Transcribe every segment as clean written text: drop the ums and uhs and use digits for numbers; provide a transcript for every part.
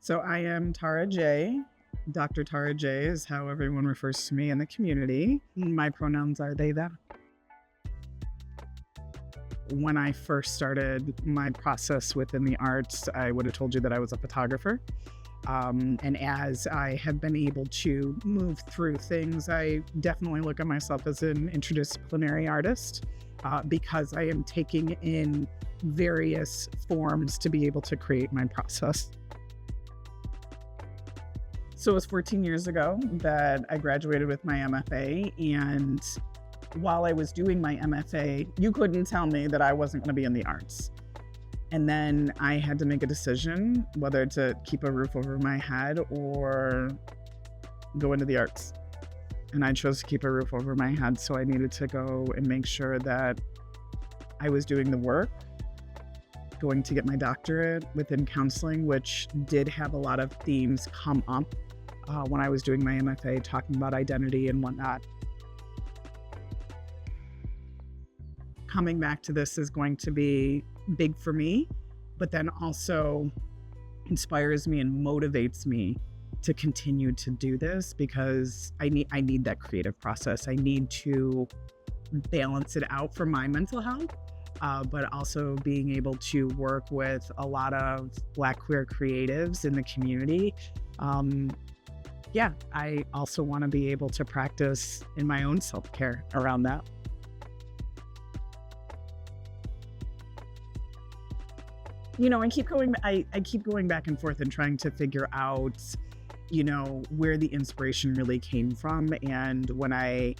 So I am Tara J. Dr. Tara J is how everyone refers to me in the community. My pronouns are they, them. When I first started my process within the arts, I would have told you that I was a photographer. And as I have been able to move through things, I definitely look at myself as an interdisciplinary artist because I am taking in various forms to be able to create my process. So it was 14 years ago that I graduated with my MFA, and while I was doing my MFA, you couldn't tell me that I wasn't going to be in the arts. And then I had to make a decision whether to keep a roof over my head or go into the arts. And I chose to keep a roof over my head, so I needed to go and make sure that I was doing the work, going to get my doctorate within counseling, which did have a lot of themes come up when I was doing my MFA, talking about identity and whatnot. Coming back to this is going to be big for me, but then also inspires me and motivates me to continue to do this because I need that creative process. I need to balance it out for my mental health, but also being able to work with a lot of Black queer creatives in the community. I also want to be able to practice in my own self-care around that. I keep going back and forth and trying to figure out, where the inspiration really came from. And when I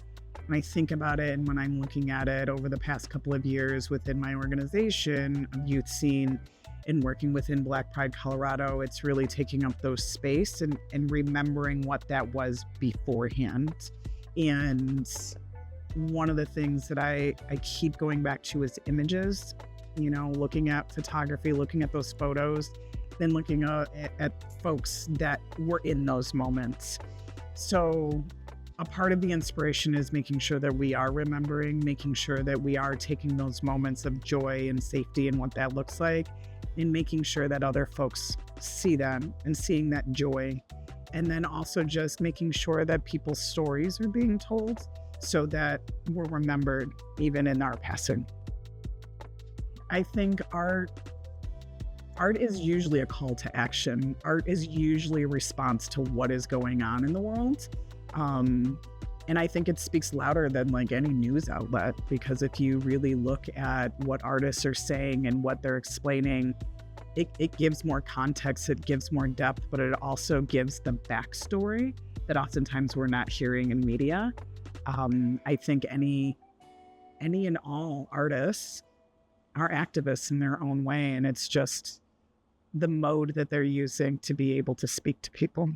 think about it and when I'm looking at it over the past couple of years within my organization of youth scene and working within Black Pride Colorado, it's really taking up those space and remembering what that was beforehand. And one of the things that I keep going back to is images, looking at photography, looking at those photos, then looking at folks that were in those moments. So a part of the inspiration is making sure that we are remembering, making sure that we are taking those moments of joy and safety and what that looks like, and making sure that other folks see them and seeing that joy. And then also just making sure that people's stories are being told so that we're remembered even in our passing. I think art is usually a call to action. Art is usually a response to what is going on in the world. And I think it speaks louder than like any news outlet, because if you really look at what artists are saying and what they're explaining, it gives more context, it gives more depth, but it also gives the backstory that oftentimes we're not hearing in media. I think any and all artists are activists in their own way, and it's just the mode that they're using to be able to speak to people.